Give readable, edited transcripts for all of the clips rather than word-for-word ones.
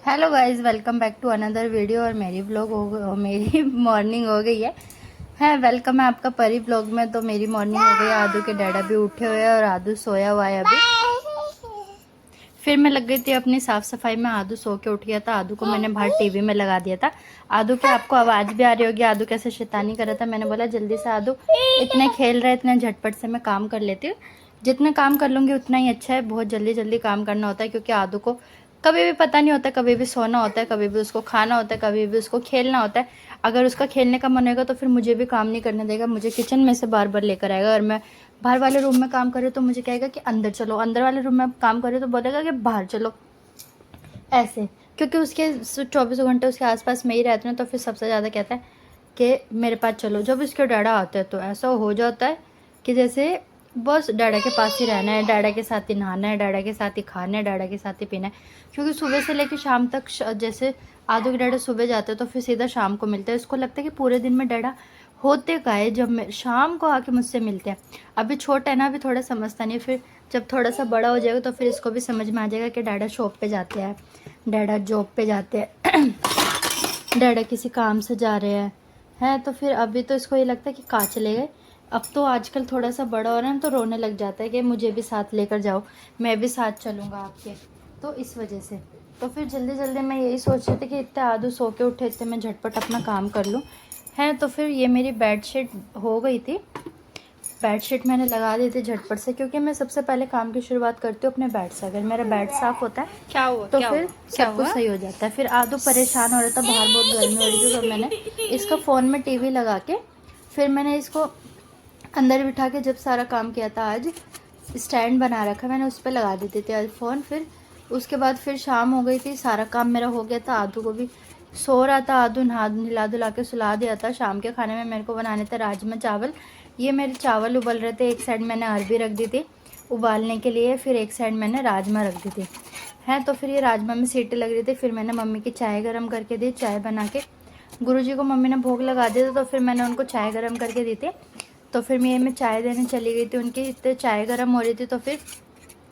Hello guys, welcome back to another video. और मेरी morning हो गई है। वेलकम है आपका परी ब्लॉग में। तो मेरी मॉर्निंग हो गई है। आदू के डैडा भी उठे हुए हैं और आदू सोया हुआ है अभी। फिर मैं लग गई थी अपनी साफ सफाई में। आदू सो के उठ गया था। आदू को मैंने बाहर टीवी में लगा दिया था। आदू की आपको आवाज भी आ रही होगी। आदू कैसे शैतानी कर रहा था। मैंने बोला जल्दी से आदू, इतने खेल रहे, इतने झटपट से मैं काम कर लेती हूँ। जितना काम कर लूंगी उतना ही अच्छा है। बहुत जल्दी जल्दी काम करना होता है, क्योंकि आदू को कभी भी पता नहीं होता, कभी भी सोना होता है, कभी भी उसको खाना होता है, कभी भी उसको खेलना होता है। अगर उसका खेलने का मन होगा तो फिर मुझे भी काम नहीं करने देगा। मुझे किचन में से बार बार लेकर आएगा। और मैं बाहर वाले रूम में काम कर रही हूँ तो मुझे कहेगा कि अंदर चलो, अंदर वाले रूम में काम कर रही हूँ तो बोलेगा कि बाहर चलो, ऐसे। क्योंकि उसके 24 घंटे उसके आसपास में ही रहते हैं, तो फिर सबसे ज़्यादा कहता है कि मेरे पास चलो। जब इसके डैडा आते हैं तो ऐसा हो जाता है कि जैसे बस डैडा के पास ही रहना है, डैडा के साथ ही नहाना है, डैडा के साथ ही खाना है, डैडा के साथ ही पीना है। क्योंकि सुबह से लेकर शाम तक जैसे आदू के डैडा सुबह जाते हैं तो फिर सीधा शाम को मिलते हैं। उसको लगता है कि पूरे दिन में डैडा होते का है, जब मैं शाम को आके मुझसे मिलते हैं। अभी छोटा है ना, अभी थोड़ा समझता नहीं। फिर जब थोड़ा सा बड़ा हो जाएगा तो फिर इसको भी समझ में आ जाएगा कि डैडा शॉप पे जाते हैं, डैडा जॉब पे जाते हैं, डैडा किसी काम से जा रहे हैं। तो फिर अभी तो इसको ये लगता है कि कहाँ चले गए। अब तो आजकल थोड़ा सा बड़ा हो रहा है तो रोने लग जाता है कि मुझे भी साथ लेकर जाओ, मैं भी साथ चलूँगा आपके। तो इस वजह से तो फिर जल्दी जल्दी मैं यही सोच रही थी कि इतने आदू सो के उठे, इतने मैं झटपट अपना काम कर लूँ। है तो फिर ये मेरी बेडशीट हो गई थी। बेडशीट मैंने लगा दी थी झटपट से, क्योंकि मैं सबसे पहले काम की शुरुआत करती हूँ अपने बेड से। अगर मेरा बेड साफ होता है क्या हुआ? तो क्या फिर हुआ? क्या सब कुछ हुआ? सही हो जाता है। फिर आदू परेशान हो रहा था, बाहर बहुत गर्मी हो रही थी, तो मैंने इसका फ़ोन में टीवी लगा के फिर मैंने इसको अंदर बिठा के जब सारा काम किया था। आज स्टैंड बना रखा मैंने, उस पर लगा देते थे आज फ़ोन। फिर उसके बाद फिर शाम हो गई थी, सारा काम मेरा हो गया था। आदू को भी सो रहा था। आदू नहा धुला के सुला दिया था। शाम के खाने में मेरे को बनाने थे राजमा चावल। ये मेरे चावल उबल रहे थे। एक साइड मैंने अरबी रख दी थी उबालने के लिए, फिर एक साइड मैंने राजमा रख दी थी। है तो फिर ये राजमा में सीटी लग रही थी। फिर मैंने मम्मी की चाय गर्म करके दी। चाय बना के गुरुजी को मम्मी ने भोग लगा दिया था, तो फिर मैंने उनको चाय गर्म करके दी थी। तो फिर मैं चाय देने चली गई थी उनकी। इतने चाय गर्म हो रही थी तो फिर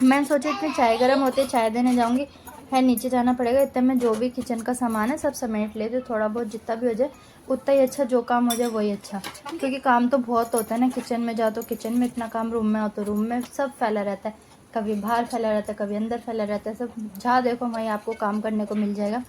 मैंने सोचा इतने चाय गर्म होते चाय देने जाऊंगी, है नीचे जाना पड़ेगा। इतने में जो भी किचन का सामान है सब समेट लेते, थोड़ा बहुत जितना भी हो जाए उतना ही अच्छा। जो काम हो जाए वही अच्छा, क्योंकि काम तो बहुत होता है ना। किचन में जाओ तो किचन में इतना काम, रूम में हो तो रूम में सब फैला रहता है। कभी बाहर फैला रहता है, कभी अंदर फैला रहता है। सब जहाँ देखो वहीं आपको काम करने को मिल जाएगा।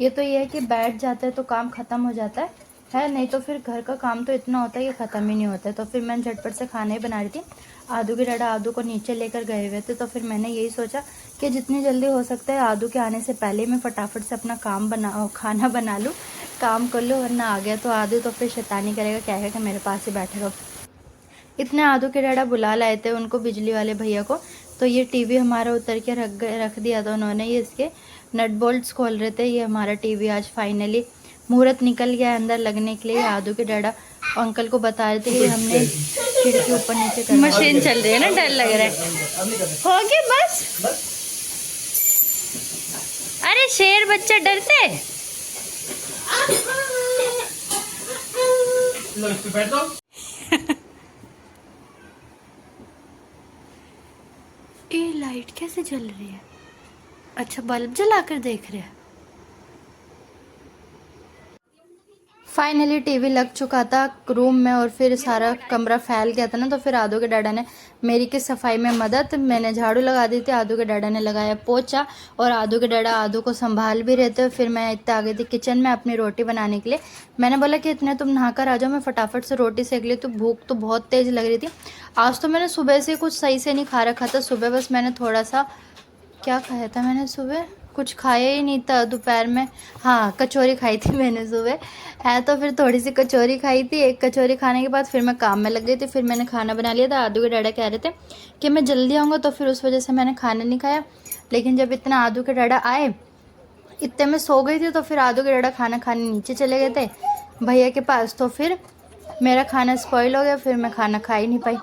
ये है कि बैठ जाते हैं तो काम ख़त्म हो जाता है। नहीं तो फिर घर का काम तो इतना होता है कि ख़त्म ही नहीं होता है। तो फिर मैं झटपट से खाना ही बना रही थी। आदू के डैडा आदू को नीचे लेकर गए हुए थे, तो फिर मैंने यही सोचा कि जितनी जल्दी हो सकता है आदू के आने से पहले मैं फटाफट से अपना खाना बना लूँ, काम कर लूँ। वरना आ गया तो आदू तो फिर शैतानी करेगा, कहेगा कि मेरे पास ही बैठे रहो। इतने आदू के डैडा बुला लाए थे उनको, बिजली वाले भैया को। तो ये टीवी हमारा उतर के रख दिया था उन्होंने। ये इसके नट बोल्ट्स खोल रहे थे। ये हमारा टीवी आज फाइनली मुहूर्त निकल गया अंदर लगने के लिए। आदू के डैडा अंकल को बता रहे थे कि हमने खिड़की ऊपर नीचे कर मशीन चल रही है ना, डर लग रहा है। हो गया बस। अरे शेर बच्चा डरते। ये लाइट कैसे जल रही है? अच्छा, बल्ब जलाकर देख रहे हैं। फाइनली टीवी लग चुका था रूम में, और फिर सारा कमरा फैल गया था ना। तो फिर आदू के डैडा ने मेरी की सफाई में मदद, मैंने झाड़ू लगा दी थी, आदू के डैडा ने लगाया पोछा। और आदू के डैडा आदू को संभाल भी रहे थे। फिर मैं इतने आ गई थी किचन में अपनी रोटी बनाने के लिए। मैंने बोला कि इतने तुम नहाकर आ जाओ, मैं फटाफट से रोटी सेक ली। तो भूख तो बहुत तेज़ लग रही थी। आज तो मैंने सुबह से कुछ सही से नहीं खा रखा था। सुबह बस मैंने थोड़ा सा, क्या खाया था मैंने सुबह, कुछ खाया ही नहीं था दोपहर में। हाँ, कचौरी खाई थी मैंने सुबह। है तो फिर थोड़ी सी कचौरी खाई थी। एक कचौरी खाने के बाद फिर मैं काम में लग गई थी। फिर मैंने खाना बना लिया था। आदू के डैडा कह रहे थे कि मैं जल्दी आऊँगा, तो फिर उस वजह से मैंने खाना नहीं खाया। लेकिन जब इतना आदू के डैडा आए, इतने में सो गई थी। तो फिर आदू के डैडा खाना खाने नीचे चले गए थे भैया के पास। तो फिर मेरा खाना स्पॉइल हो गया, फिर मैं खाना खा ही नहीं पाई।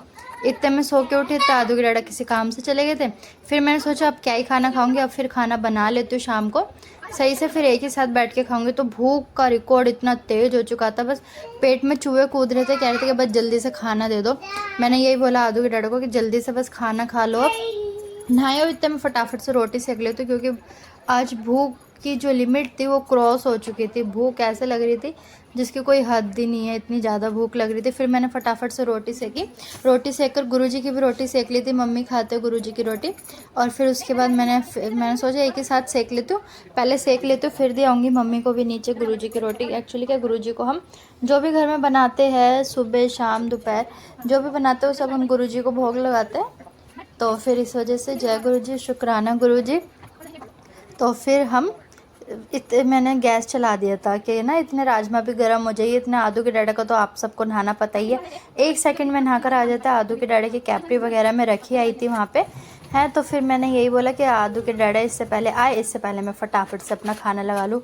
इतने में सो के उठी तो आदू के डैडा किसी काम से चले गए थे। फिर मैंने सोचा अब क्या ही खाना खाऊंगी, अब फिर खाना बना लेती हूँ शाम को सही से, फिर एक ही साथ बैठ के खाऊंगी। तो भूख का रिकॉर्ड इतना तेज हो चुका था, बस पेट में चूहे कूद रहे थे। कह रहे थे कि बस जल्दी से खाना दे दो। मैंने यही बोला आदू के डैडा को कि जल्दी से बस खाना खा लो। अब नहाए हो इतने में फटाफट से रोटी सेक लेती हूँ, क्योंकि आज भूख की जो लिमिट थी वो क्रॉस हो चुकी थी। भूख ऐसे लग रही थी जिसकी कोई हद ही नहीं है, इतनी ज़्यादा भूख लग रही थी। फिर मैंने फटाफट से रोटी सेकी, रोटी सेक कर गुरुजी की भी रोटी सेक ली थी, मम्मी खाते गुरुजी की रोटी। और फिर उसके बाद मैंने सोचा एक ही साथ सेक लेती हूँ, पहले सेक लेती हूँ फिर दे आऊँगी मम्मी को भी नीचे गुरुजी की रोटी। एक्चुअली क्या, गुरुजी को हम जो भी घर में बनाते हैं सुबह शाम दोपहर जो भी बनाते हैं वो सब हम गुरुजी को भोग लगाते हैं। तो फिर इस वजह से जय गुरुजी, शुक्राना गुरुजी। तो फिर हम मैंने गैस चला दिया था कि ना इतने राजमा भी गर्म हो जाइए। इतने आदू के डाढ़े का तो आप सबको नहाना पता ही है, 1 सेकंड में नहा कर आ जाता है। आदू के डाढ़े की कैप्री वगैरह में रखी आई थी वहाँ पे है। तो फिर मैंने यही बोला कि आदू के डाढ़े इससे पहले आए, इससे पहले मैं फटाफट से अपना खाना लगा लूँ।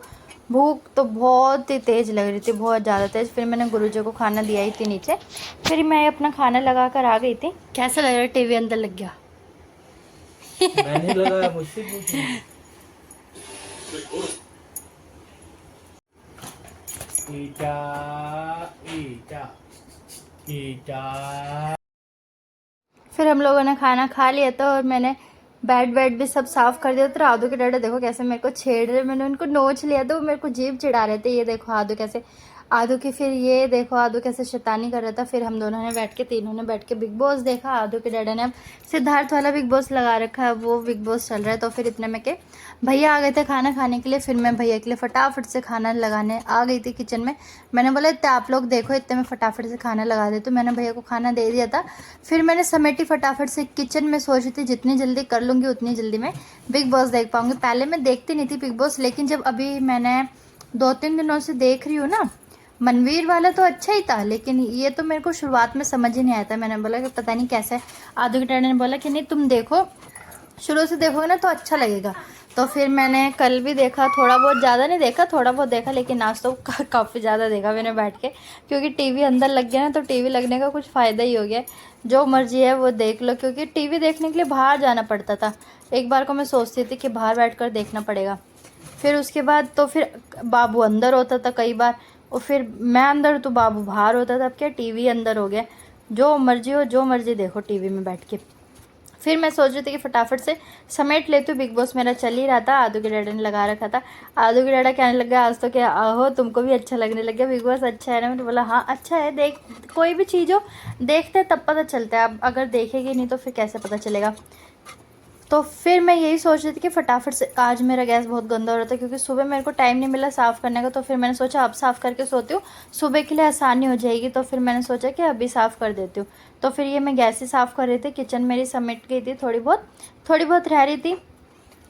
भूख तो बहुत ही तेज़ लग रही थी, बहुत ज़्यादा तेज़। फिर मैंने गुरुजी को खाना दिया ही थी नीचे, फिर मैं अपना खाना लगा कर आ गई थी। कैसा लग रहा है? टीवी अंदर लग गया। मैंने लगाया, मुझसे पूछो। ईटा ईटा ईटा। फिर हम लोगों ने खाना खा लिया था और मैंने बेड भी सब साफ कर दिया था। आदू के डाढ़े देखो कैसे मेरे को छेड़ रहे, मैंने उनको नोच लिया था, वो मेरे को जीभ चिढ़ा रहे थे। ये देखो आदू कैसे, आदू की फिर ये देखो आदू कैसे शैतानी कर रहा था। फिर हम दोनों ने बैठ के, तीनों ने बैठ के बिग बॉस देखा। आदू के डैडा ने अब सिद्धार्थ वाला बिग बॉस लगा रखा है, वो बिग बॉस चल रहा है। तो फिर इतने में के भैया आ गए थे खाना खाने के लिए। फिर मैं भैया के लिए फटाफट से खाना लगाने आ गई थी किचन में। मैंने बोला इतने आप लोग देखो, इतने में फटाफट से खाना लगा दे। तो मैंने भैया को खाना दे दिया था। फिर मैंने समेटी फटाफट से किचन में, सोच रही थी जितनी जल्दी कर लूँगी उतनी जल्दी मैं बिग बॉस देख पाऊँगी। पहले मैं देखती नहीं थी बिग बॉस, लेकिन जब अभी मैंने 2-3 दिनों से देख रही हूँ ना, मनवीर वाला तो अच्छा ही था, लेकिन ये तो मेरे को शुरुआत में समझ ही नहीं आया था। मैंने बोला कि पता नहीं कैसा है। आदू के डैडी ने बोला कि नहीं तुम देखो, शुरू से देखोगे ना तो अच्छा लगेगा। तो फिर मैंने कल भी देखा, थोड़ा बहुत, ज़्यादा नहीं देखा, थोड़ा बहुत देखा, लेकिन आज तो काफ़ी ज़्यादा देखा मैंने बैठ के, क्योंकि टीवी अंदर लग गया ना तो टीवी लगने का कुछ फ़ायदा ही हो गया। जो मर्जी है वो देख लो, क्योंकि टीवी देखने के लिए बाहर जाना पड़ता था। एक बार को मैं सोचती थी कि बाहर बैठकर देखना पड़ेगा। फिर उसके बाद तो फिर बाबू अंदर होता था कई बार, और फिर मैं अंदर तो बाबू बाहर होता था। अब क्या टीवी अंदर हो गया, जो मर्जी हो जो मर्जी देखो टीवी में बैठ के। फिर मैं सोच रही थी कि फटाफट से समेट लेती हूँ। बिग बॉस मेरा चल ही रहा था, आदू के डैडा ने लगा रखा था। आदू के डैडा कहने लग गया आज तो, क्या आहो तुमको भी अच्छा लगने लग गया बिग बॉस, अच्छा है ना? मैंने बोला हाँ अच्छा है। देख, कोई भी चीज़ हो देखते हैं तब पता चलता है, अब अगर देखेगी नहीं तो फिर कैसे पता चलेगा। तो फिर मैं यही सोच रही थी कि फटाफट से, आज मेरा गैस बहुत गंदा हो रहा था क्योंकि सुबह मेरे को टाइम नहीं मिला साफ़ करने का। तो फिर मैंने सोचा अब साफ़ करके सोती हूँ, सुबह के लिए आसानी हो जाएगी। तो फिर मैंने सोचा कि अभी साफ़ कर देती हूँ। तो फिर ये मैं गैस ही साफ़ कर रही थी, किचन मेरी समेट गई थी, थोड़ी बहुत रह रही थी।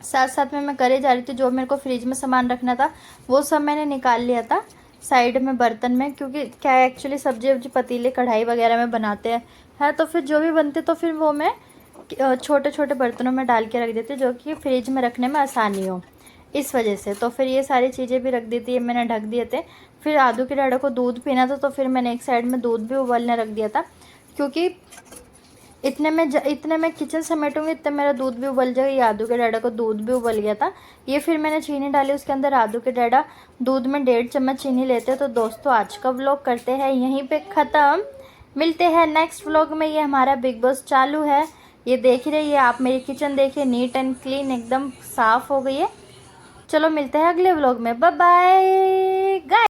साथ साथ में मैं करे जा रही थी। जो मेरे को फ्रिज में सामान रखना था वो सब मैंने निकाल लिया था साइड में बर्तन में, क्योंकि क्या है एक्चुअली सब्जी वब्जी पतीले कढ़ाई वगैरह में बनाते हैं तो फिर जो भी बनते तो फिर वो मैं छोटे छोटे बर्तनों में डाल के रख देती, जो कि फ्रिज में रखने में आसानी हो, इस वजह से। तो फिर ये सारी चीज़ें भी रख दी थी, मैंने ढक दिए थे। फिर आदू के डैडा को दूध पीना था, तो फिर मैंने एक साइड में दूध भी उबालने रख दिया था, क्योंकि इतने में किचन समेटूंगी इतने मेरा दूध भी उबल जाएगा। ये आदू के डैडा को दूध भी उबल गया था। ये फिर मैंने चीनी डाली उसके अंदर। आदू के डैडा दूध में 1.5 चम्मच चीनी लेते हैं। तो दोस्तों आज का व्लॉग करते हैं यहीं पे ख़त्म, मिलते हैं नेक्स्ट व्लॉग में। ये हमारा बिग बॉस चालू है, ये देख ही रहिए आप। मेरी किचन देखिए, नीट एंड क्लीन एकदम साफ़ हो गई है। चलो मिलते हैं अगले व्लॉग में, बाय बाय गाइस।